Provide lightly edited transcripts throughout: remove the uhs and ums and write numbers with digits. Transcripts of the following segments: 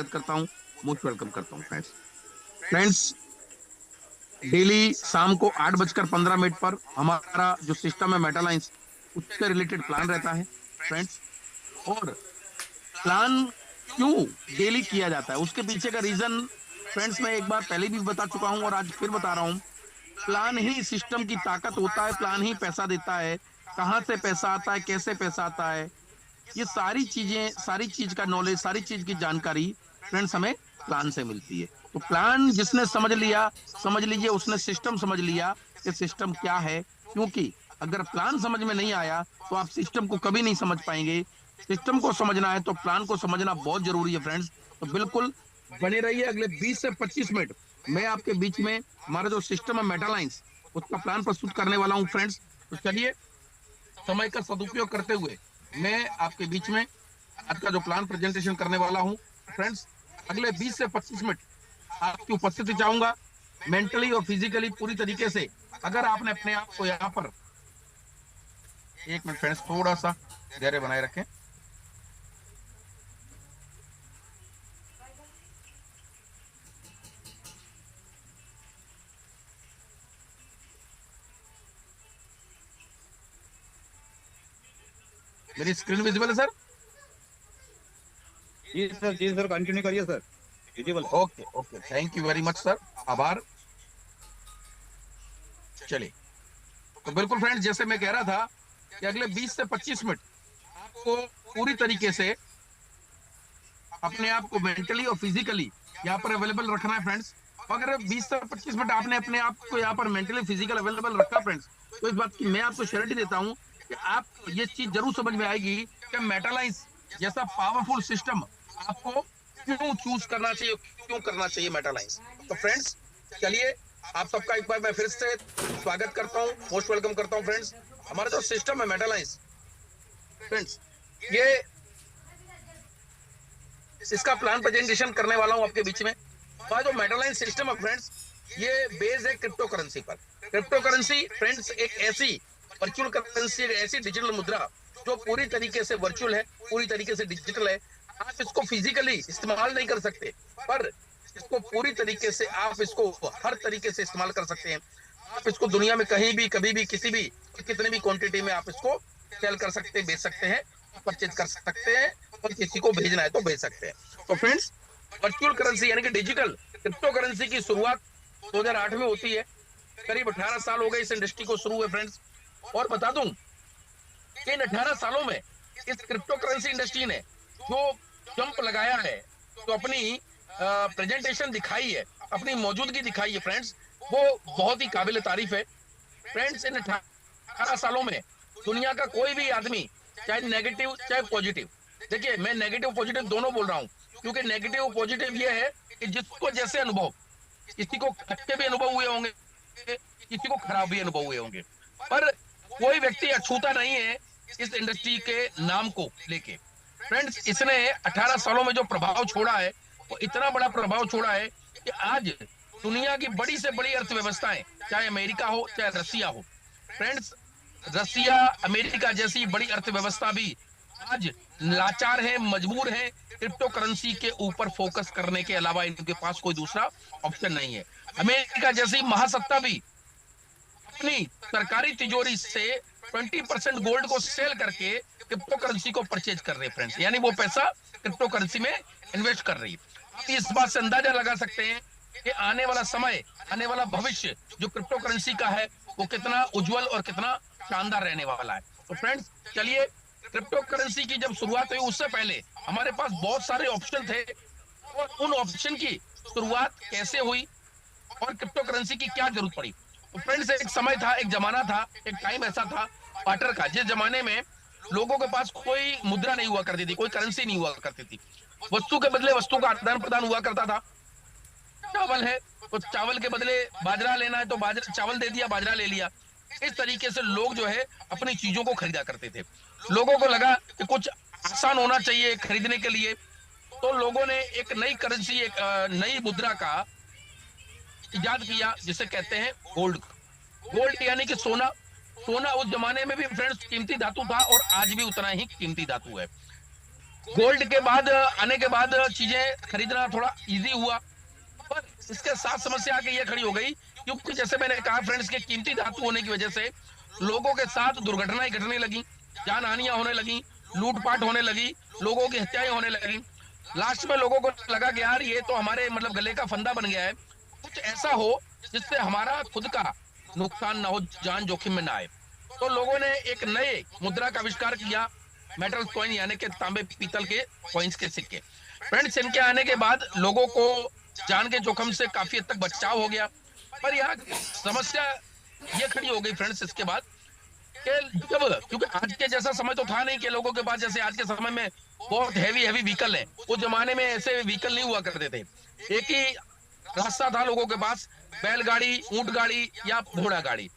करता हूँ, most welcome करता हूँ फ्रेंड्स। फ्रेंड्स, डेली शाम को 8:15 पर हमारा जो सिस्टम है मेटालाइंस, उससे रिलेटेड प्लान रहता है फ्रेंड्स। और प्लान क्यों डेली किया जाता है, उसके पीछे का रीजन फ्रेंड्स मैं एक बार पहले भी बता चुका हूं और आज फिर बता रहा हूं। प्लान ही सिस्टम की ताकत होता है, प्लान ही पैसा देता है। कहां से पैसा आता है, कैसे पैसा आता है, ये सारी चीजें, सारी चीज का नॉलेज, सारी चीज की जानकारी फ्रेंड्स हमें प्लान से मिलती है। तो प्लान जिसने समझ लिया, समझ लीजिए उसने सिस्टम समझ लिया कि सिस्टम क्या है। क्योंकि अगर प्लान समझ में नहीं आया तो आप सिस्टम को कभी नहीं समझ पाएंगे। सिस्टम को समझना है तो प्लान को समझना बहुत जरूरी है फ्रेंड्स। तो बिल्कुल बने रहिए, अगले 20 से 25 मिनट मैं आपके बीच में हमारा जो सिस्टम है मेटालाइंस, उसका प्लान प्रस्तुत करने वाला हूं फ्रेंड्स। तो चलिए, समय का सदुपयोग करते हुए मैं आपके बीच में आज का जो प्लान प्रेजेंटेशन करने वाला हूं फ्रेंड्स। अगले 20 से 25 मिनट आपकी उपस्थिति चाहूंगा, मेंटली और फिजिकली पूरी तरीके से। अगर आपने अपने आप को यहाँ पर, एक मिनट फ्रेंड्स, थोड़ा सा धैर्य बनाए रखें। मेरी स्क्रीन विजिबल है सर? जी सर, कंटिन्यू करिए सर। विजिबल है। Okay okay, thank you very much sir, आभार। चलिए, तो बिल्कुल फ्रेंड्स, जैसे मैं कह रहा था कि अगले 20 से 25 मिनट आपको पूरी तरीके से अपने आप को मेंटली और फिजिकली यहाँ पर अवेलेबल रखना है फ्रेंड्स। अगर 20 से 25 मिनट आपने अपने आप को यहाँ पर मेंटली फिजिकल अवेलेबल रखा फ्रेंड्स, तो इस बात की मैं आपको श्योरिटी देता हूँ कि आप ये चीज जरूर समझ में आएगी कि मेटालाइंस जैसा पावरफुल सिस्टम आपको क्यों चूज करना चाहिए, क्यों करना चाहिए मेटालाइंस। तो फ्रेंड्स चलिए, आप सबका एक बार मैं फिर से स्वागत करता हूँ, मोस्ट वेलकम करता हूँ फ्रेंड्स। हमारा जो सिस्टम है मेटालाइंस फ्रेंड्स, ये इसका प्लान प्रेजेंटेशन करने वाला हूं आपके बीच में। हमारा जो मेटालाइन सिस्टम है फ्रेंड्स, ये बेस्ड है क्रिप्टो करेंसी पर। क्रिप्टो करेंसी फ्रेंड्स एक ऐसी वर्चुअल करेंसी, एक ऐसी डिजिटल मुद्रा जो पूरी तरीके से वर्चुअल है, पूरी तरीके से डिजिटल है। आप इसको फिजिकली इस्तेमाल नहीं कर सकते, पर इसको पूरी तरीके से आप इसको हर तरीके से इस्तेमाल कर सकते हैं। आप इसको दुनिया में कहीं भी, कभी भी, किसी भी, कितने भी क्वांटिटी में आप इसको सेल कर सकते हैं, बेच सकते हैं, परचेज कर सकते हैं, और किसी को भेजना है तो भेज सकते हैं। तो फ्रेंड्स, वर्चुअल करेंसी यानी कि डिजिटल क्रिप्टो करेंसी की शुरुआत 2008 में होती है। करीब 18 साल हो गए इस इंडस्ट्री को शुरू हुए फ्रेंड्स। और बता दूं कि इन 18 सालों में इस क्रिप्टो करेंसी इंडस्ट्री ने जो जंप लगाया है, जो अपनी प्रेजेंटेशन दिखाई है, अपनी मौजूदगी दिखाई है फ्रेंड्स, वो बहुत ही काबिल तारीफ है फ्रेंड्स। इन 18 सालों में दुनिया का कोई भी आदमी, चाहे नेगेटिव चाहे पॉजिटिव, देखिए मैं नेगेटिव पॉजिटिव दोनों बोल रहा हूं, क्योंकि नेगेटिव पॉजिटिव ये है कि जिसको जैसे अनुभव, किसी को अच्छे भी अनुभव हुए होंगे, किसी को खराब भी अनुभव हुए होंगे, पर कोई व्यक्ति अछूता नहीं है इस इंडस्ट्री के नाम को लेके। फ्रेंड्स, इसने 18 सालों में जो प्रभाव छोड़ा है, वो इतना बड़ा प्रभाव छोड़ा है कि आज दुनिया की बड़ी से बड़ी अर्थव्यवस्थाएं, चाहे अमेरिका हो चाहे रसिया हो फ्रेंड्स, रसिया अमेरिका जैसी बड़ी अर्थव्यवस्था भी आज लाचार है, मजबूर है। क्रिप्टो करेंसी के ऊपर फोकस करने के अलावा इनके पास कोई दूसरा ऑप्शन नहीं है। अमेरिका जैसी महासत्ता भी अपनी सरकारी तिजोरी से 20% गोल्ड को सेल करके क्रिप्टो करेंसी को परचेज कर रहे हैं फ्रेंड्स, यानी वो पैसा क्रिप्टो करेंसी में इन्वेस्ट कर रही है। आप इस बात से अंदाजा लगा सकते हैं कि आने वाला समय, आने वाला भविष्य जो क्रिप्टो करेंसी का है, वो कितना उज्जवल और कितना शानदार रहने वाला है। तो फ्रेंड्स चलिए, क्रिप्टो करेंसी की जब शुरुआत हुई उससे पहले हमारे पास बहुत सारे ऑप्शन थे, और उन ऑप्शन की शुरुआत कैसे हुई और क्रिप्टो करेंसी की क्या जरूरत पड़ी। तो फ्रेंड्स, एक समय था, एक जमाना था, एक टाइम ऐसा था बार्टर का, जिस जमाने में लोगों के पास कोई मुद्रा नहीं हुआ करती थी, कोई करेंसी नहीं हुआ करती थी। वस्तु के बदले वस्तु का आदान प्रदान हुआ करता था। चावल है तो चावल के बदले बाजरा लेना है तो बाजरा, चावल दे दिया, बाजरा ले लिया। इस तरीके से लोग जो है अपनी चीजों को खरीदा करते थे। लोगों को लगा कि कुछ आसान होना चाहिए खरीदने के लिए, तो लोगों ने एक नई करेंसी, एक नई मुद्रा का इजाद किया, जिसे कहते हैं गोल्ड। गोल्ड यानी कि सोना। सोना उस जमाने में भी फ्रेंड्स कीमती धातु था और आज भी उतना ही कीमती धातु है। गोल्ड के बाद आने के बाद चीजें खरीदना थोड़ा इजी हुआ, पर इसके साथ समस्या आके ये खड़ी हो गई, क्योंकि जैसे मैंने कहा फ्रेंड्स के कीमती धातु होने की वजह से लोगों के साथ दुर्घटनाएं घटने लगी, जान हानियां होने लगी, लूटपाट होने लगी, लोगों की हत्याएं होने लगी। लास्ट में लोगों को लगा कि यार ये तो हमारे मतलब गले का फंदा बन गया है, कुछ ऐसा हो जिससे हमारा खुद का नुकसान ना हो, जान जोखिम में ना आए। तो लोगों ने एक नए मुद्रा का आविष्कार किया, मेटल कॉइन यानी कि तांबे पीतल के कॉइन्स के सिक्के। फ्रेंड्स इनके आने के बाद लोगों को जान के जोखिम से काफी हद तक बचाव हो गया। पर यहाँ समस्या ये खड़ी हो गई फ्रेंड्स इसके बाद कि जब, क्योंकि आज के जैसा समय तो था नहीं कि लोगों के पास जैसे आज के समय में बहुत हैवी हैवी व्हीकल है, उस जमाने में ऐसे व्हीकल नहीं हुआ करते थे। एक ही रास्ता था लोगों के पास, बैलगाड़ी, ऊंट गाड़ी या घोड़ा गाड़ी।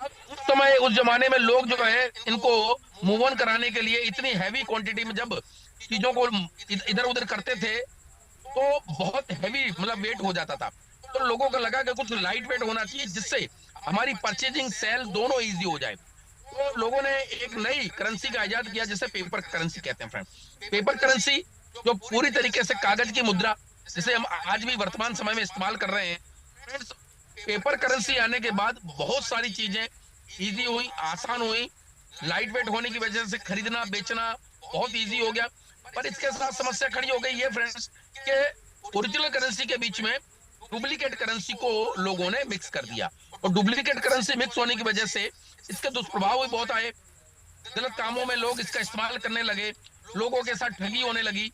उस समय उस जमाने में लोग जो है इनको मूव ऑन कराने के लिए इतनी हैवी क्वांटिटी में जब चीजों को इधर उधर करते थे तो बहुत हैवी मतलब वेट हो जाता था। तो लोगों को लगा कि कुछ लाइट वेट होना चाहिए जिससे हमारी परचेजिंग सेल दोनों इजी हो जाए। तो लोगों ने एक नई करेंसी का इजाद किया जिसे पेपर करेंसी कहते हैं फ्रेंड। पेपर करेंसी जो पूरी तरीके से कागज की मुद्रा जिसे हम आज भी वर्तमान समय में इस्तेमाल कर रहे हैं। फ्रेंड्स पेपर करेंसी आने के बाद बहुत सारी चीजें इजी हुई, आसान हुई, लाइट वेट होने की वजह से खरीदना बेचना बहुत इजी हो गया। पर इसके साथ समस्या खड़ी हो गई ये फ्रेंड्स के ओरिजिनल करेंसी के बीच में डुप्लीकेट करेंसी को लोगों ने मिक्स कर दिया, और डुप्लीकेट करेंसी मिक्स होने की वजह से इसके दुष्प्रभाव भी बहुत आए। गलत कामों में लोग इसका इस्तेमाल करने लगे, लोगों के साथ ठगी होने लगी,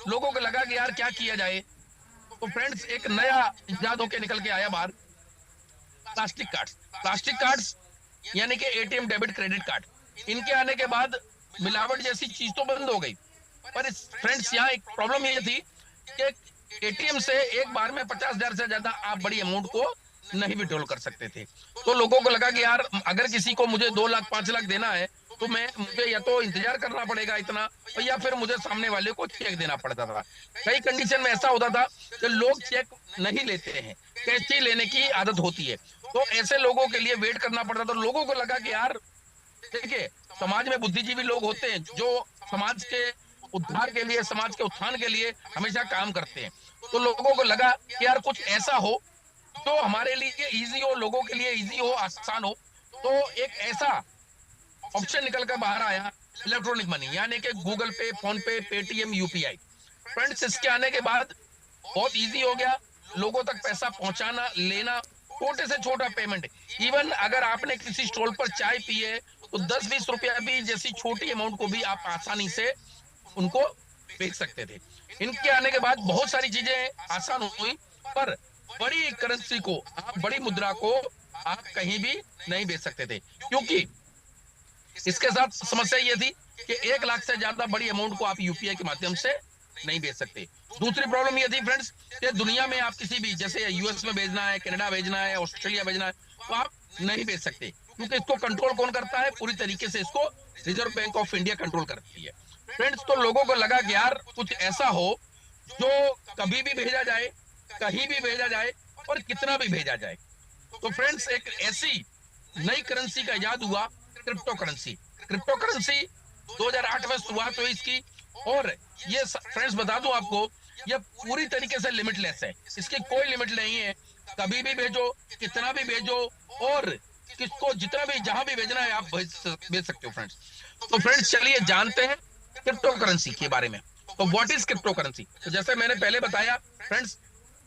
लोगों को लगा कि यार क्या किया जाए। तो फ्रेंड्स एक नया इजाद होकर निकल के आया बाहर, प्लास्टिक कार्ड्स। प्लास्टिक कार्ड्स यानी कि एटीएम डेबिट क्रेडिट कार्ड, इनके आने के बाद मिलावट जैसी चीज तो बंद हो गई। पर फ्रेंड्स यहाँ एक प्रॉब्लम ये थी कि एटीएम से एक बार में 50,000 से ज्यादा आप बड़ी अमाउंट को नहीं विड्रॉल कर सकते थे। तो लोगों को लगा कि यार अगर किसी को मुझे 2 लाख 5 लाख देना है तो मुझे या तो इंतजार करना पड़ेगा इतना, या फिर मुझे सामने वाले को चेक देना पड़ता था। कई कंडीशन में ऐसा होता था कि लोग चेक नहीं लेते हैं, कैश ही लेने की आदत होती है। तो ऐसे लोगों के लिए वेट करना पड़ता था। तो लोगों को लगा कि यार देखिए समाज में बुद्धिजीवी लोग होते हैं जो समाज के उद्धार के लिए, समाज के उत्थान के लिए हमेशा काम करते हैं। तो लोगों को लगा कि यार कुछ ऐसा हो जो हमारे लिए इजी हो, लोगों के लिए इजी हो, आसान हो। तो एक ऐसा ऑप्शन निकल कर बाहर आया इलेक्ट्रॉनिक मनी यानी कि गूगल पे, फोन पे, पेटीएम, यूपीआई। फ्रेंड्स इसके आने के बाद बहुत इजी हो गया लोगों तक पैसा पहुंचाना, लेना, छोटे से छोटा पेमेंट। इवन अगर आपने किसी स्टॉल पर चाय पी है तो 10-20 रुपया भी जैसी छोटी अमाउंट को भी आप आसानी से उनको बेच सकते थे। इनके आने के बाद बहुत सारी चीजें आसान हुई, पर बड़ी करेंसी को, बड़ी मुद्रा को आप कहीं भी नहीं बेच सकते थे, क्योंकि इसके साथ समस्या ये थी कि 1 लाख से ज्यादा बड़ी अमाउंट को आप यूपीआई के माध्यम से नहीं बेच सकते। दूसरी प्रॉब्लम ये थी फ्रेंड्स कि दुनिया में आप किसी भी, जैसे यूएस में भेजना है, कनाडा भेजना है, ऑस्ट्रेलिया भेजना है, तो आप नहीं भेज सकते, क्योंकि इसको कंट्रोल कौन करता है? पूरी तरीके से इसको reserve bank of India control करती है। फ्रेंड्स तो लोगों को लगा कि यार कुछ ऐसा हो जो कभी भी भेजा जाए, कहीं भी भेजा जाए और कितना भी भेजा जाए। तो फ्रेंड्स एक ऐसी नई करेंसी का इजाद हुआ, क्रिप्टो करेंसी। क्रिप्टो करेंसी 2008 में शुरुआत हुई इसकी, और ये फ्रेंड्स बता दूं आपको, ये पूरी तरीके से लिमिटलेस है, इसकी कोई लिमिट नहीं है। कभी भी भेजो, कितना भी भेजो, और किसको जितना भी जहां भी भेजना है आप भेज सकते हो फ्रेंड्स। तो फ्रेंड्स चलिए जानते हैं क्रिप्टो करेंसी के बारे में। तो व्हाट इज क्रिप्टो करेंसी? तो जैसे मैंने पहले बताया फ्रेंड्स,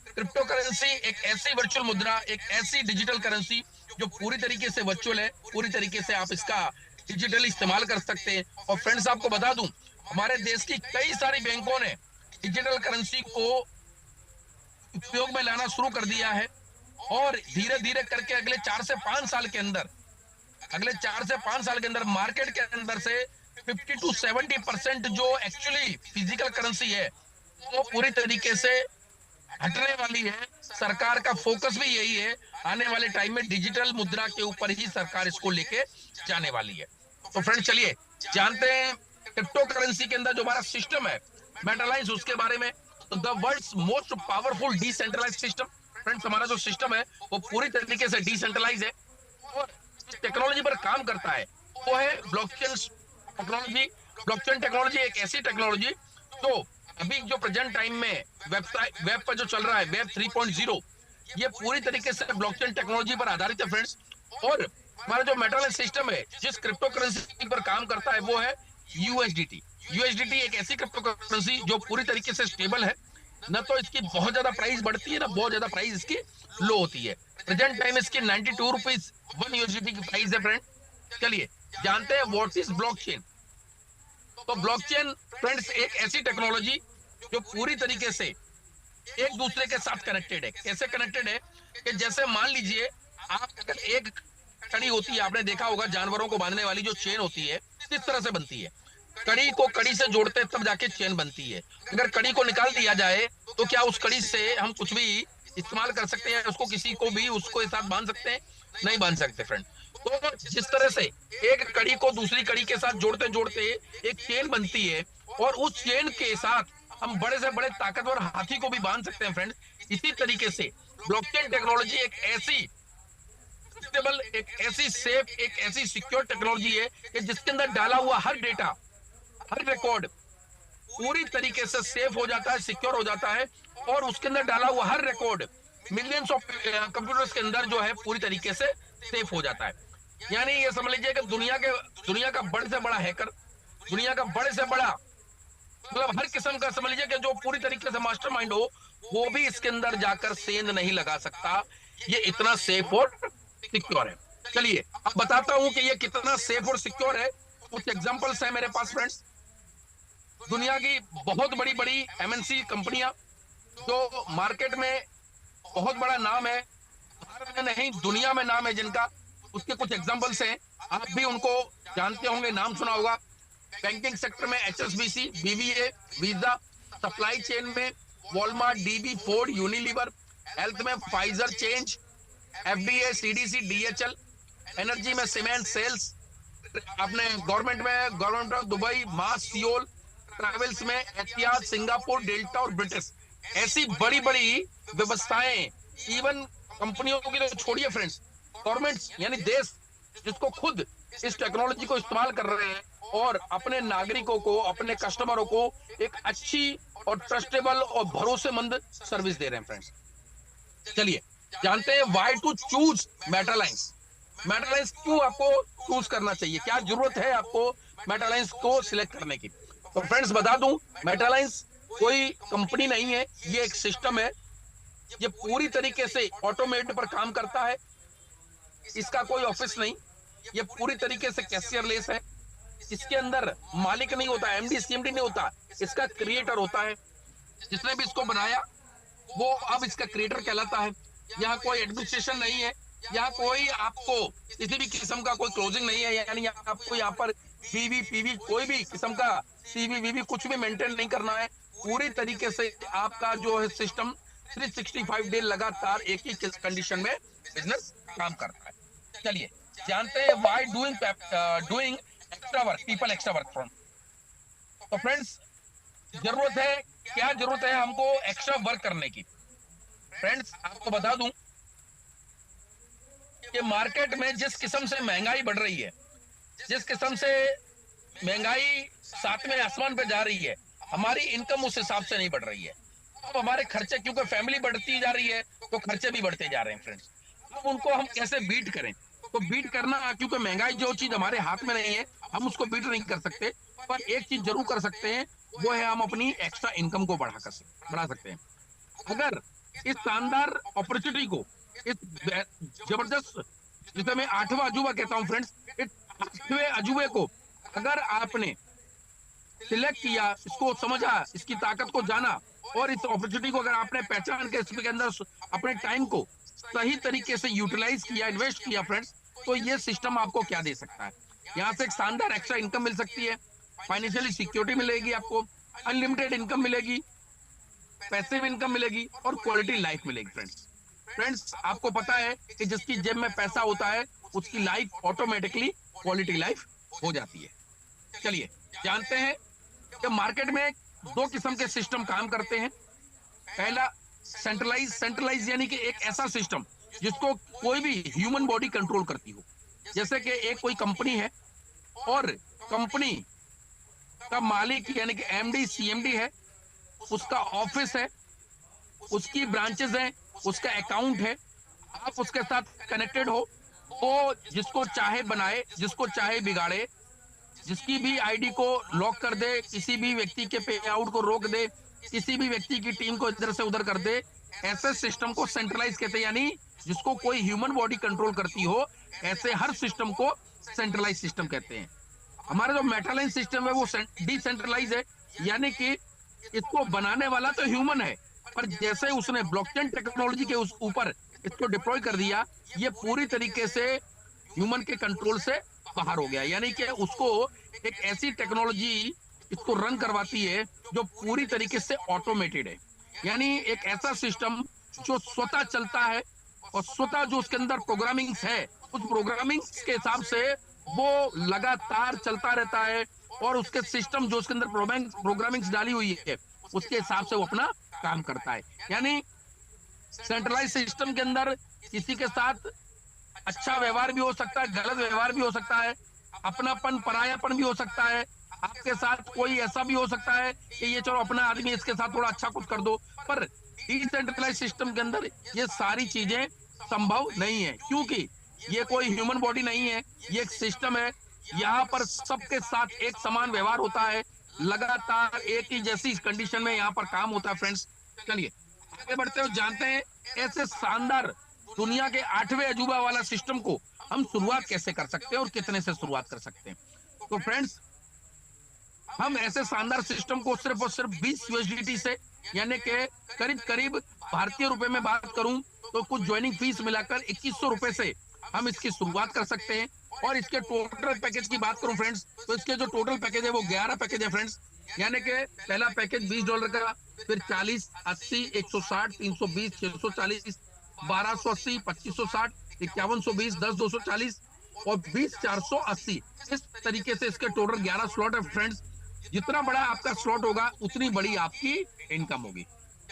क्रिप्टो करेंसी एक ऐसी वर्चुअल मुद्रा, एक ऐसी डिजिटल करेंसी जो पूरी तरीके से वर्चुअल है, पूरी तरीके से आप इसका डिजिटल इस्तेमाल कर सकते हैं। और फ्रेंड्स आपको बता दूं, हमारे देश की कई सारी बैंकों ने डिजिटल करेंसी को उपयोग में लाना शुरू कर दिया है, और धीरे धीरे करके अगले 4 से 5 साल के अंदर मार्केट के अंदर से 50 to 70% जो एक्चुअली फिजिकल करेंसी है वो पूरी तरीके से हटने वाली है। सरकार का फोकस भी यही है, आने वाले टाइम में डिजिटल मुद्रा के ऊपर ही सरकार इसको लेके जाने वाली है। तो फ्रेंड्स चलिए जानते हैं क्रिप्टो करेंसी के अंदर जो हमारा सिस्टम है मेटालाइज, उसके बारे में। तो the world's most powerful decentralize system. Friends हमारा जो सिस्टम है वो पूरी तरीके से डिसेंट्रलाइज है, और जिस टेक्नोलॉजी पर काम करता है वो है ब्लॉकचेन टेक्नोलॉजी। ब्लॉकचेन टेक्नोलॉजी एक ऐसी टेक्नोलॉजी तो अभी जो प्रेजेंट टाइम में वेब पर जो चल रहा है, वेब 3.0, ये पूरी तरीके से ब्लॉकचेन टेक्नोलॉजी पर आधारित है फ्रेंड्स। और हमारा जो मेटालाइज सिस्टम है जिस क्रिप्टो करेंसी पर काम करता है वो है यूएसडीटी। यूएसडीटी एक ऐसी क्रिप्टो करेंसी जो पूरी तरीके से स्टेबल है, न तो इसकी बहुत ज्यादा प्राइस बढ़ती है ना बहुत ज्यादा प्राइस इसकी लो होती है। प्रेजेंट टाइम इसकी 92 रुपीज 1 यूएसडीटी की प्राइस है फ्रेंड। चलिए जानते हैं व्हाट इज ब्लॉकचेन। तो ब्लॉकचेन फ्रेंड्स एक ऐसी टेक्नोलॉजी जो पूरी तरीके से एक दूसरे के साथ कनेक्टेड है। कैसे कनेक्टेड है कि जैसे मान लीजिए आप एक कड़ी होती है, आपने देखा होगा जानवरों को बांधने वाली जो चेन होती है किस तरह से बनती है, कड़ी को कड़ी से जोड़ते हैं तब जाके चेन बनती है। अगर कड़ी को निकाल दिया जाए तो क्या उस कड़ी से हम कुछ भी इस्तेमाल कर सकते हैं, उसको किसी को भी उसको साथ बांध सकते हैं? नहीं बांध सकते फ्रेंड। तो जिस तरह से एक कड़ी को दूसरी कड़ी के साथ जोड़ते जोड़ते एक चेन बनती है और उस चेन के साथ हम बड़े से बड़े ताकतवर हाथी को भी बांध सकते हैं फ्रेंड, इसी तरीके से ब्लॉकचेन टेक्नोलॉजी एक ऐसी स्टेबल, एक ऐसी सेफ, एक ऐसी सिक्योर टेक्नोलॉजी है कि जिसके अंदर डाला हुआ हर डेटा, हर रिकॉर्ड पूरी तरीके से सेफ हो जाता है, सिक्योर हो जाता है। और उसके अंदर डाला हुआ हर रिकॉर्ड मिलियंस ऑफ कंप्यूटर्स के अंदर जो है पूरी तरीके से सेफ हो जाता है। यानी ये समझ लीजिए कि दुनिया का बड़े से बड़ा हैकर, दुनिया का बड़े से बड़ा मतलब हर किस्म का समझ लीजिए कि जो पूरी तरीके से मास्टरमाइंड हो वो भी इसके अंदर जाकर सेंध नहीं लगा सकता। ये इतना सेफ और सिक्योर है। चलिए अब बताता हूं कि ये कितना सेफ और सिक्योर है। कुछ एग्जांपल्स है मेरे पास फ्रेंड्स। दुनिया की बहुत बड़ी बड़ी एमएनसी कंपनियां जो मार्केट में बहुत बड़ा नाम है, भारत में नहीं दुनिया में नाम है जिनका, उसके कुछ एग्जांपल्स हैं। आप भी उनको जानते होंगे, नाम सुना होगा। बैंकिंग सेक्टर में HSBC, BBA, Visa, supply chain में Walmart, DB, Ford, Unilever, health में Pfizer, change, FDA, CDC, DHL, energy में सीमेंट, सेल्स, अपने गवर्नमेंट ऑफ दुबई, मास, सियोल, ट्रैवल्स में एतिहाद, सिंगापुर, डेल्टा और ब्रिटिश। ऐसी बड़ी बड़ी व्यवस्थाएं, इवन कंपनियों की तो छोड़िए फ्रेंड्स, गवर्नमेंट्स यानी देश जिसको खुद इस टेक्नोलॉजी को इस्तेमाल कर रहे हैं और अपने नागरिकों को, अपने कस्टमरों को एक अच्छी और ट्रस्टेबल और भरोसेमंद सर्विस दे रहे हैं फ्रेंड्स। चलिए जानते हैं व्हाई टू चूज मेटालाइंस। मेटालाइंस क्यों आपको चूज करना चाहिए, क्या जरूरत है आपको मेटालाइंस को सिलेक्ट करने की। तो फ्रेंड्स बता दूं, मेटालाइंस कोई कंपनी नहीं है, ये एक सिस्टम है। ये पूरी तरीके से ऑटोमेट पर काम करता है, इसका कोई ऑफिस नहीं, ये पूरी तरीके से कैशियर लेस है। इसके अंदर मालिक नहीं होता, एमडी सीएमडी नहीं होता, इसका क्रिएटर होता है। जिसने भी इसको बनाया वो अब इसका क्रिएटर कहलाता है। यहाँ कोई एडमिनिस्ट्रेशन नहीं है, यहाँ कोई आपको किसी भी किस्म का कोई क्लोजिंग नहीं है, यानी आपको यहाँ पर बीवी पीवी कोई भी किस्म का सीवी वीवी कुछ भी मेंटेन नहीं करना है। पूरी तरीके से आपका जो है सिस्टम 365 डे लगातार एक ही कंडीशन में बिजनेस काम करता है। चलिए जानते हैं why doing extra work, people extra work from. तो फ्रेंड्स जरूरत है, क्या जरूरत है हमको एक्स्ट्रा वर्क करने की। फ्रेंड्स आपको बता दूं कि मार्केट में जिस किस्म से महंगाई बढ़ रही है, जिस किस्म से महंगाई सातवें आसमान पे जा रही है, हमारी इनकम उस हिसाब से नहीं बढ़ रही है। अब हमारे खर्चे, क्योंकि फैमिली बढ़ती जा रही है तो खर्चे भी बढ़ते जा रहे हैं फ्रेंड्स। अब उनको हम कैसे बीट करें, तो बीट करना, क्योंकि महंगाई जो चीज हमारे हाथ में नहीं है हम उसको बीट नहीं कर सकते, पर एक चीज जरूर कर सकते हैं, वो है हम अपनी एक्स्ट्रा इनकम को बढ़ा सकते हैं। अगर इस शानदार अपॉर्चुनिटी को, इस जबरदस्त, जिसे मैं 8वां अजूबा कहता हूं फ्रेंड्स, इस 8वें अजूबे को अगर आपने सिलेक्ट किया, इसको समझा, इसकी ताकत को जाना और इस अपॉर्चुनिटी को अगर आपने पहचान के इसके अंदर अपने टाइम को सही तरीके से यूटिलाइज किया, इन्वेस्ट किया फ्रेंड्स, तो ये सिस्टम आपको क्या दे सकता है। यहाँ से एक शानदार एक्स्ट्रा इनकम मिल सकती है, फाइनेंशियली सिक्योरिटी मिलेगी आपको, अनलिमिटेड इनकम मिलेगी, पैसिव इनकम मिलेगी और क्वालिटी लाइफ मिलेगी फ्रेंड्स आपको पता है कि जिसकी जेब में पैसा होता है उसकी लाइफ ऑटोमेटिकली क्वालिटी लाइफ हो जाती है। चलिए जानते हैं कि मार्केट में 2 किस्म के सिस्टम काम करते हैं। पहला सेंट्रलाइज यानी कि एक ऐसा सिस्टम जिसको कोई भी ह्यूमन बॉडी कंट्रोल करती हो। जैसे कि एक कोई कंपनी है और कंपनी का मालिक यानी कि एमडी सीएमडी है, उसका ऑफिस है, उसकी ब्रांचेस हैं, उसका अकाउंट है, आप उसके साथ कनेक्टेड हो, वो जिसको चाहे बनाए, जिसको चाहे बिगाड़े, जिसकी भी आईडी को लॉक कर दे, किसी भी व्यक्ति के पे आउट को रोक दे, किसी भी व्यक्ति की टीम को इधर से उधर कर दे, ऐसे सिस्टम को सेंट्रलाइज कहते हैं। यानी जिसको कोई ह्यूमन बॉडी कंट्रोल करती हो, ऐसे हर सिस्टम को सेंट्रलाइज सिस्टम कहते हैं। हमारा जो मेटालाइन सिस्टम है वो डिसेंट्रलाइज है, यानी कि इसको बनाने वाला तो ह्यूमन है, पर जैसे उसने ब्लॉकचेन टेक्नोलॉजी के उस ऊपर इसको डिप्लॉय कर दिया, ये पूरी तरीके से ह्यूमन के कंट्रोल से बाहर हो गया। यानी कि उसको एक ऐसी टेक्नोलॉजी इसको रन करवाती है जो पूरी तरीके से ऑटोमेटेड है, यानी एक ऐसा सिस्टम जो स्वतः चलता है और स्वतः जो उसके अंदर प्रोग्रामिंग्स है, उस प्रोग्रामिंग्स के हिसाब से वो लगातार चलता रहता है, और उसके सिस्टम जो उसके अंदर प्रोग्रामिंग्स डाली हुई है उसके हिसाब से वो अपना काम करता है। यानी सेंट्रलाइज सिस्टम के अंदर किसी के साथ अच्छा व्यवहार भी हो सकता है, गलत व्यवहार भी हो सकता है, अपनापन परायापन भी हो सकता है, आपके साथ कोई ऐसा भी हो सकता है कि ये चलो अपना आदमी, इसके साथ थोड़ा अच्छा कुछ कर दो। पर डिसेंट्रलाइज सिस्टम के अंदर ये सारी चीजें संभव नहीं है, क्योंकि ये कोई ह्यूमन बॉडी नहीं है, ये एक सिस्टम है। यहाँ पर सबके साथ एक समान व्यवहार होता है, लगातार एक ही जैसी कंडीशन में यहाँ पर काम होता है। फ्रेंड्स चलिए आगे बढ़ते हो, जानते हैं ऐसे शानदार दुनिया के 8वें अजूबा वाला सिस्टम को हम शुरुआत कैसे कर सकते हैं और कितने से शुरुआत कर सकते हैं। तो फ्रेंड्स हम ऐसे शानदार सिस्टम को सिर्फ और सिर्फ 20 यूएसडीटी से, यानी कि करीब करीब भारतीय रुपए में बात करूं तो कुछ ज्वाइनिंग फीस मिलाकर 2100 रुपए से हम इसकी शुरुआत कर सकते हैं। और इसके टोटल पैकेज की बात करूं फ्रेंड्स, तो इसके जो टोटल पैकेज है वो 11 पैकेज है फ्रेंड्स। यानी कि पहला पैकेज $20 का, फिर 40, 80, 160, 320, 640, 1280, 2560, 5120, 10,240 और 20,480। इस तरीके से इसके टोटल 11 स्लॉट है फ्रेंड्स। जितना बड़ा आपका स्लॉट होगा उतनी बड़ी आपकी इनकम होगी।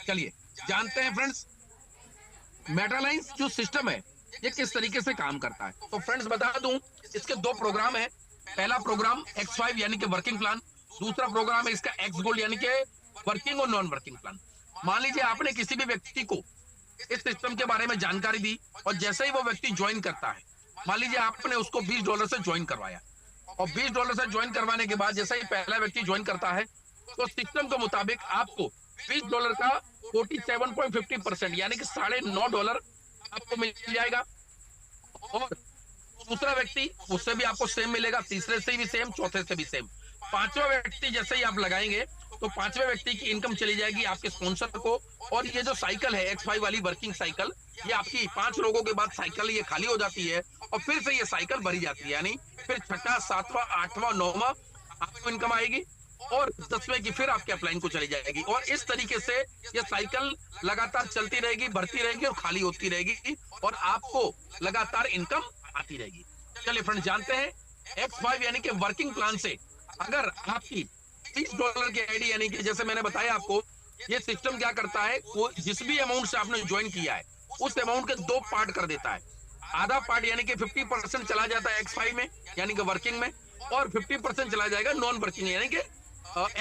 चलिए जानते हैं फ्रेंड्स मेटालाइंस जो सिस्टम है ये किस तरीके से काम करता है। तो फ्रेंड्स बता दूं, इसके दो प्रोग्राम है। पहला प्रोग्राम X5 यानी कि वर्किंग प्लान, दूसरा प्रोग्राम है इसका X गोल्ड यानी कि वर्किंग और नॉन वर्किंग प्लान। मान लीजिए आपने किसी भी व्यक्ति को इस सिस्टम के बारे में जानकारी दी, और जैसे ही वो व्यक्ति ज्वाइन करता है, मान लीजिए आपने उसको $20 से ज्वाइन करवाया, और $20 से ज्वाइन करवाने के बाद जैसे ही पहला व्यक्ति ज्वाइन करता है, तो सिस्टम के मुताबिक आपको $20 का 47.50% यानी कि $9.5 आपको मिल जाएगा। और दूसरा व्यक्ति, उससे भी आपको सेम मिलेगा, तीसरे से भी सेम, चौथे से भी सेम। पांचवा व्यक्ति जैसे ही आप लगाएंगे तो पांचवें व्यक्ति की इनकम चली जाएगी आपके स्पॉन्सर को। और ये जो साइकिल है X5 वाली वर्किंग साइकिल, ये आपकी 5 लोगों के बाद साइकिल ये खाली हो जाती है और फिर से ये साइकिल भरी जाती है, यानी फिर 6वां, 7वां, 8वां, 9वां आपको इनकम आएगी और 10वें की फिर आपके अपलाइन को चली जाएगी। और इस तरीके से ये साइकिल लगातार चलती रहेगी, बढ़ती रहेगी और खाली होती रहेगी, और आपको लगातार इनकम आती रहेगी। चलिए फ्रेंड जानते हैं X5 यानी कि वर्किंग प्लान से अगर आपकी $30 की आईडी, यानी कि जैसे मैंने बताया आपको, ये सिस्टम क्या करता है, वो जिस भी अमाउंट से आपने ज्वाइन किया है उस अमाउंट के 2 पार्ट कर देता है। आधा पार्ट यानी कि 50% चला जाता है X5 में यानी कि वर्किंग में, और 50% चला जाएगा नॉन वर्किंग यानी कि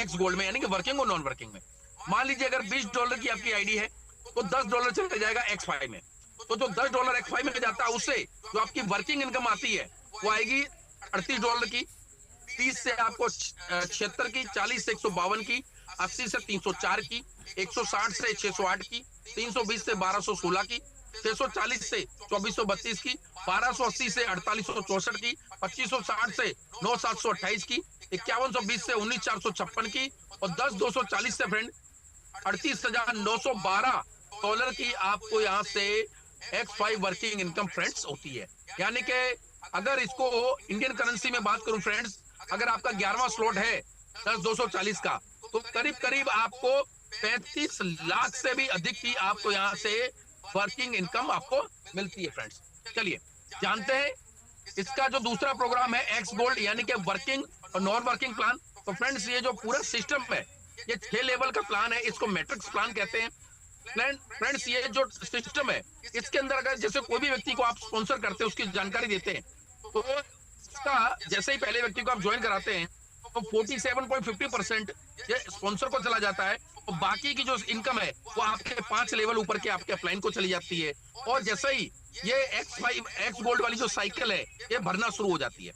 X गोल्ड में यानी कि वर्किंग और नॉन वर्किंग में। मान लीजिए अगर $20 की आपकी आईडी है तो $10 चला जाएगा X5 में, तो जो $10 X5 में जाता है उससे जो आपकी वर्किंग इनकम आती है वो आएगी $38 की, 30 से आपको 76 की, 40 से 152 की, 80 से 304 की, 160 से 608 की, 320 से 1216 की, 640 से 2432 की, 1280 से 4864 की, 2560 से 9728 की, 5120 से 19456 की, और 10240 से फ्रेंड $38,912 की आपको यहाँ से X5 वर्किंग इनकम फ्रेंड्स होती है। यानी कि अगर इसको इंडियन करेंसी में बात करूं फ्रेंड्स, अगर आपका 11वां स्लॉट है 10,240 का, तो करीब करीब आपको 35 लाख से भी अधिक की आपको यहाँ से वर्किंग इनकम आपको मिलती है फ्रेंड्स। चलिए जानते हैं इसका जो दूसरा प्रोग्राम है X गोल्ड यानी कि वर्किंग और नॉन वर्किंग प्लान। तो फ्रेंड्स ये जो पूरा सिस्टम है ये 6 लेवल का प्लान है, इसको मैट्रिक्स प्लान कहते हैं। फ्रेंड्स ये जो सिस्टम है इसके अंदर अगर जैसे कोई भी व्यक्ति को आप स्पॉन्सर करते हैं, उसकी जानकारी देते हैं, तो इसका जैसे ही पहले व्यक्ति को आप ज्वाइन कराते हैं तो 47.50% ये स्पॉन्सर को चला जाता है, और बाकी की जो इनकम है वो आपके 5 लेवल ऊपर के आपके अपलाइन को चली जाती है। और जैसे ही ये एक्स गोल्ड वाली जो साइकिल है ये भरना शुरू हो जाती है।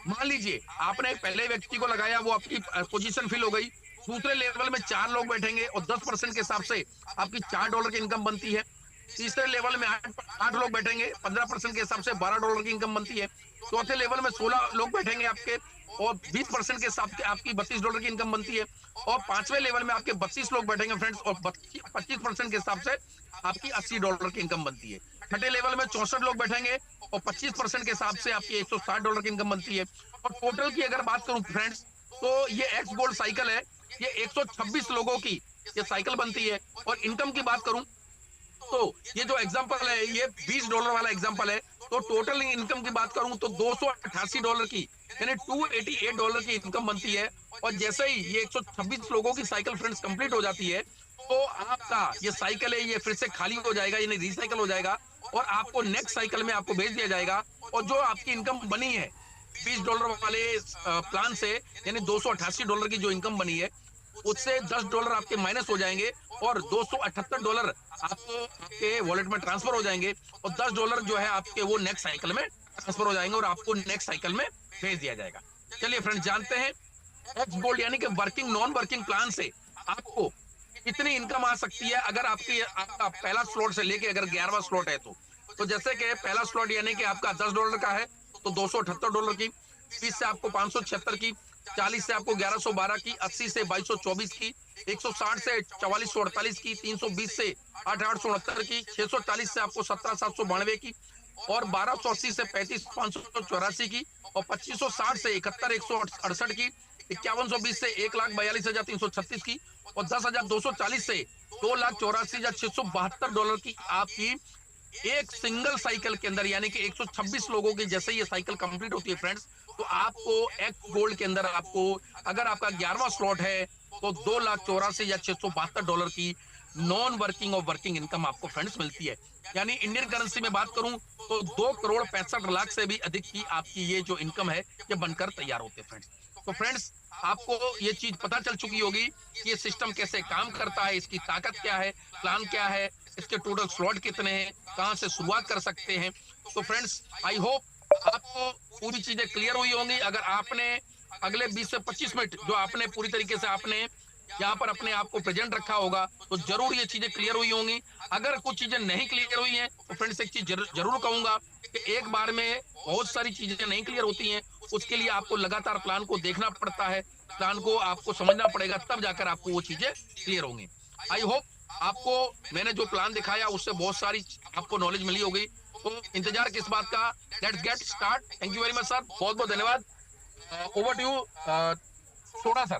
मान लीजिए आपने पहले व्यक्ति को लगाया, वो आपकी पोजीशन फिल हो गई, दूसरे लेवल में 4 लोग बैठेंगे और 10% के हिसाब से आपकी $4 की इनकम बनती है। तीसरे लेवल में 8 लोग बैठेंगे, 15% के हिसाब से $12 की इनकम बनती है। चौथे लेवल में 16 लोग बैठेंगे आपके, और 20% के हिसाब से आपकी $32 की इनकम बनती है। और पांचवें लेवल में आपके 32 लोग बैठेंगे फ्रेंड्स, और 25% के हिसाब से आपकी $80 की इनकम बनती है। छठे लेवल में 64 लोग बैठेंगे और 25% के हिसाब से आपकी $160 की इनकम बनती है। और टोटल की अगर बात करूं फ्रेंड्स, तो ये एक्स गोल्ड साइकिल है, ये 126 लोगों की ये साइकिल बनती है। और इनकम की बात करूं तो ये जो एग्जांपल है ये $20 वाला एग्जांपल है, तो टोटल इनकम की बात करूं तो $288 की, यानी $288 की इनकम बनती है। और जैसे ही ये 126 लोगों की साइकिल फ्रेंड्स कंप्लीट हो जाती है, तो आपका ये साइकिल है ये फिर से खाली हो जाएगा, यानी रिसाइकिल हो जाएगा, और आपको नेक्स्ट साइकिल में आपको भेज दिया जाएगा। और जो आपकी इनकम बनी है $20 वाले प्लान से, यानी $288 की जो इनकम बनी है, उससे $10 आपके माइनस हो जाएंगे, और $278 आपको आपके वॉलेट में ट्रांसफर हो जाएंगे, और $10 जो है आपके वो नेक्स्ट साइकिल में ट्रांसफर हो जाएंगे, और आपको नेक्स्ट साइकिल में भेज दिया जाएगा। चलिए फ्रेंड्स, जानते हैं एक्स गोल्ड यानी कि वर्किंग नॉन वर्किंग प्लान से आपको कितनी इनकम आ सकती है, अगर आपका पहला स्लॉट से लेके अगर 11वां स्लॉट है तो जैसे कि पहला स्लॉट यानी कि आपका $10 का है तो $278 की, 20 से आपको 576 की, 40 से आपको 1112 की, 80 से 2224 की, 160 से 4448 की, 320 से 8869 की, 640 से आपको 17792 की, और 1280 से 35584 की, और 2560 से 71168 की, 5120 से 1,42,336 की, और 10,240 से $2,84,672 की आपकी एक सिंगल साइकिल के अंदर, यानी कि 126 लोगों की जैसे ये साइकिल कंप्लीट होती है फ्रेंड्स, तो आपको एक्स गोल्ड के अंदर आपको अगर आपका 11वां स्लॉट है तो $2,84,672 की नॉन वर्किंग और वर्किंग इनकम आपको फ्रेंड्स मिलती है। यानी इंडियन करेंसी में बात करूं तो 2,65,00,000 से भी अधिक की आपकी ये जो इनकम है ये बनकर तैयार होते हैं फ्रेंड्स। तो फ्रेंड्स, आपको ये चीज पता चल चुकी होगी कि ये सिस्टम कैसे काम करता है, इसकी ताकत क्या है, प्लान क्या है, इसके टोटल स्लॉट कितने हैं, कहां से शुरुआत कर सकते हैं। तो फ्रेंड्स, आई होप आपको पूरी चीजें क्लियर हुई होंगी। अगर आपने अगले 20 से 25 मिनट जो आपने पूरी तरीके से आपने यहाँ पर अपने आप को प्रेजेंट रखा होगा तो जरूर ये चीजें क्लियर हुई होंगी। अगर कुछ चीजें नहीं क्लियर हुई हैं तो फ्रेंड्स एक चीज जरूर कहूंगा कि एक बार में बहुत सारी चीजें नहीं क्लियर होती हैं, उसके लिए आपको लगातार प्लान को देखना पड़ता है, प्लान को आपको समझना पड़ेगा, तब जाकर आपको वो चीजें क्लियर होंगी। आई होप आपको मैंने जो प्लान दिखाया उससे बहुत सारी आपको नॉलेज मिली होगी। तो इंतजार किस बात का, let's get start. Thank you very much sir, बहुत बहुत धन्यवाद। Over to you Soda sir.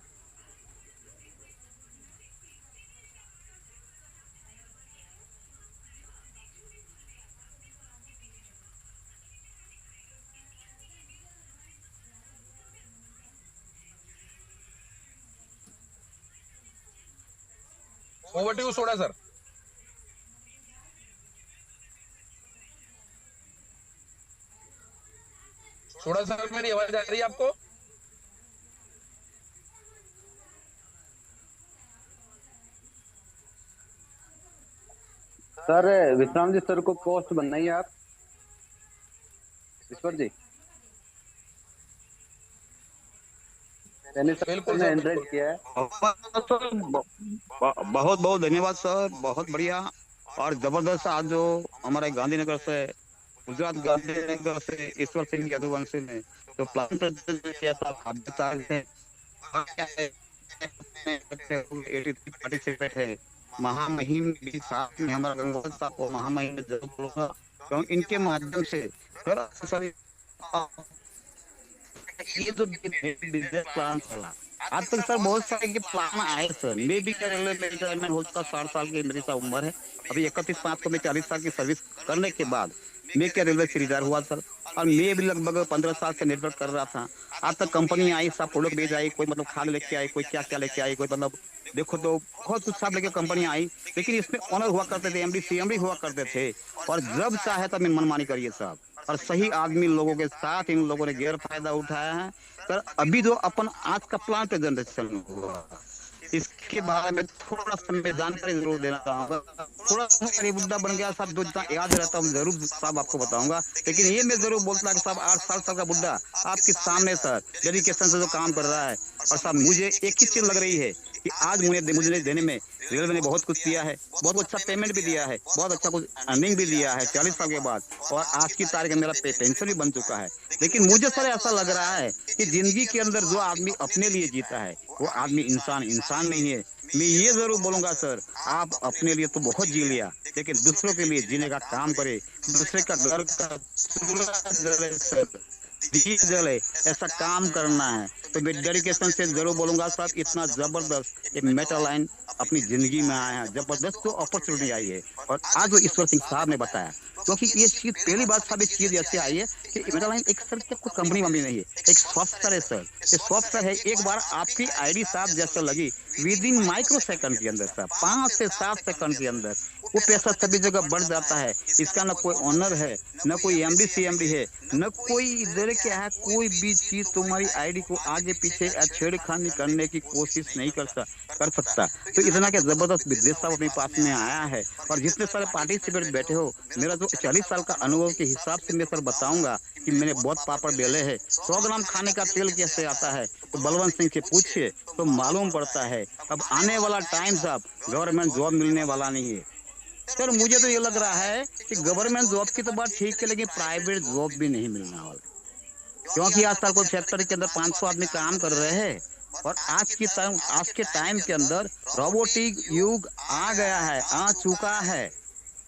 Over to you Soda sir. Soda sir, मेरी आवाज आ रही है आपको? सर विश्राम जी सर को पोस्ट बनाइए आप, ईश्वर जी। मैंने बिल्कुल सर सर, एंड्रॉइड बिल्कुल। किया है। सर बहुत बहुत धन्यवाद सर, बहुत बढ़िया और जबरदस्त। आज जो हमारे गांधीनगर से, गुजरात गांधीनगर से ईश्वर सिंह यदुवंशी ने जो प्लान प्रेजेंट किया था, आप बता रहे हैं 83 पार्टिसिपेट है। महामहिम भी साथ में, हमारा गंगोत्री साहब को महामहिम जरूर बोलूंगा, क्योंकि इनके माध्यम से सर ये जो बिजनेस प्लान चला आज तक सर, बहुत सारे के प्लान आए सर। मैं भी रेलवे में रिटायरमेंट हो चुका, 60 साल की मेरी उम्र है। अभी 31/5 को मैं 40 साल की सर्विस करने के बाद मैं क्या रेलवे से रिटायर हुआ सर। और मैं भी लगभग 15 साल से नेटवर्क कर रहा था। आज तक कंपनी आई, सब प्रोडक्ट भेज आई, कोई मतलब खाद लेके आई, कोई क्या क्या लेके आई, कोई मतलब देखो तो बहुत कुछ सब लेके कंपनी आई। लेकिन इसमें ऑनर हुआ करते थे, एमडी सीएमडी हुआ करते थे, और जब चाहे तब मनमानी करिए साहब। और सही आदमी लोगों के साथ इन लोगों ने गैर फायदा उठाया है। सर अभी जो अपन आज का प्लान प्रेजेंटेशन हुआ, इसके बारे में थोड़ा सा मैं जानकारी जरूर देना चाहूंगा। थोड़ा सा मेरी बुड्ढा बन गया साहब, जो जितना याद रहता हूँ जरूर साहब आपको बताऊंगा, लेकिन ये मैं जरूर बोलता कि साहब 8 साल का बुड्ढा आपके सामने सर डेडिकेशन से जो काम कर रहा है। और साहब मुझे एक ही चीज लग रही है कि आज मुझे देने में रेलवे ने बहुत कुछ दिया है, बहुत अच्छा पेमेंट भी दिया है, बहुत अच्छा कुछ अर्निंग भी दिया है 40 साल के बाद, और आज की तारीख में मेरा पेंशन भी बन चुका है। लेकिन मुझे सर ऐसा लग रहा है कि जिंदगी के अंदर जो आदमी अपने लिए जीता है वो आदमी इंसान नहीं है। मैं ये जरूर बोलूंगा सर, आप अपने लिए तो बहुत जी लिया, लेकिन दूसरों के लिए जीने का काम करे, दूसरे का घर का सर जले ऐसा काम करना है। तो मैं डेडिकेशन से जरूर बोलूंगा साहब, इतना जबरदस्त एक मेटल लाइन अपनी जिंदगी में आया है, जबरदस्त जो अपॉर्चुनिटी आई है। और आज जो ईश्वर सिंह साहब ने बताया, क्योंकि ये चीज पहली बार साहब एक चीज ऐसी आई है कि मेटल लाइन एक सर कोई कंपनी वाली नहीं है, एक सॉफ्टवेयर है सर। ये सॉफ्टवेयर है, एक बार आपकी आईडी साहब जैसे लगी विद इन माइक्रो सेकंड के अंदर साहब 5 से 7 सेकंड के अंदर वो पैसा सभी जगह बढ़ जाता है। इसका न कोई ऑनर है, न कोई एमडी सीएमडी है, न कोई इधर क्या है, कोई भी चीज तुम्हारी आईडी को आगे पीछे छेड़खानी करने की कोशिश नहीं कर सकता। तो इतना क्या जबरदस्त विदेश साहब अपने पास में आया है। और जितने सारे पार्टिसिपेट बैठे हो, मेरा जो 40 साल का अनुभव के हिसाब से मैं सर बताऊंगा कि मैंने बहुत पापड़ बेले है। 100 ग्राम खाने का तेल कैसे आता है तो बलवंत सिंह से पूछिए तो मालूम पड़ता है। अब आने वाला टाइम साहब गवर्नमेंट जॉब मिलने वाला नहीं है सर। मुझे तो ये लग रहा है कि गवर्नमेंट जॉब की तो बात ठीक है, लेकिन प्राइवेट जॉब भी नहीं मिलने वाला, क्योंकि आज तक कोई फैक्ट्री के अंदर 500 आदमी काम कर रहे हैं। और आज के टाइम के अंदर रोबोटिक युग आ गया है, आ चुका है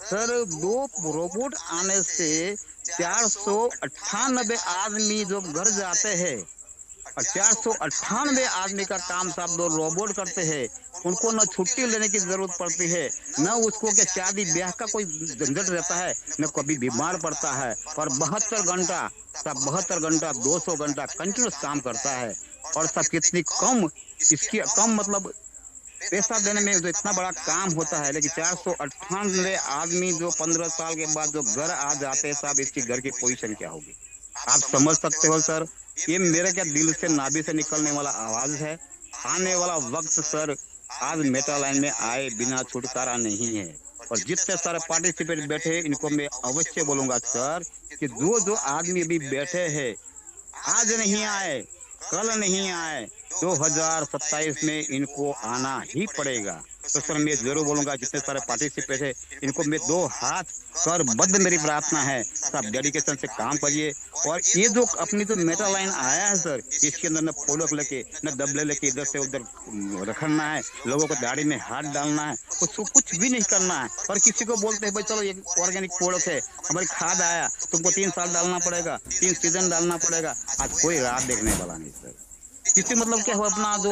सर। 2 रोबोट आने से 498 आदमी जो घर जाते हैं, और 498 आदमी का काम साहब 2 रोबोट करते हैं। उनको न छुट्टी लेने की जरूरत पड़ती है, न उसको क्या शादी ब्याह का कोई झंझट रहता है, न कभी बीमार पड़ता है। और 72 घंटा सब 72 घंटा 200 घंटा कंटिन्यूस काम करता है। और सब कितनी कम इसकी कम मतलब पैसा देने में जो इतना बड़ा काम होता है, लेकिन 498 आदमी जो 15 साल के बाद जो घर आ जाते हैं साहब, इसकी घर की पोजीशन क्या होगी आप समझ सकते हो सर। ये मेरे क्या दिल से नाभि से निकलने वाला आवाज है। आने वाला वक्त सर आज मेटल लाइन में आए बिना छुटकारा नहीं है। और जितने सारे पार्टिसिपेट बैठे हैं इनको मैं अवश्य बोलूंगा सर कि जो आदमी अभी बैठे हैं, आज नहीं आए कल नहीं आए, 2027 में इनको आना ही पड़ेगा। तो सर मैं जरूर बोलूंगा जितने सारे पार्टिसिपेट है इनको मैं 2 हाथ कर बद्ध मेरी प्रार्थना है, सब डेडिकेशन से काम करिए। और ये जो अपनी जो मेटल लाइन आया है सर, इसके अंदर न फोड़क लेके न दबले लेके इधर से उधर रखना है, लोगों को दाढ़ी में हाथ डालना है, उसको कुछ भी नहीं करना है। और किसी को बोलते हैं भाई चलो ये ऑर्गेनिक फोड़क है, हमारी खाद आया तुमको 3 साल डालना पड़ेगा, 3 सीजन डालना पड़ेगा। आज कोई राह देखने वाला नहीं सर। किसी मतलब क्या हो अपना जो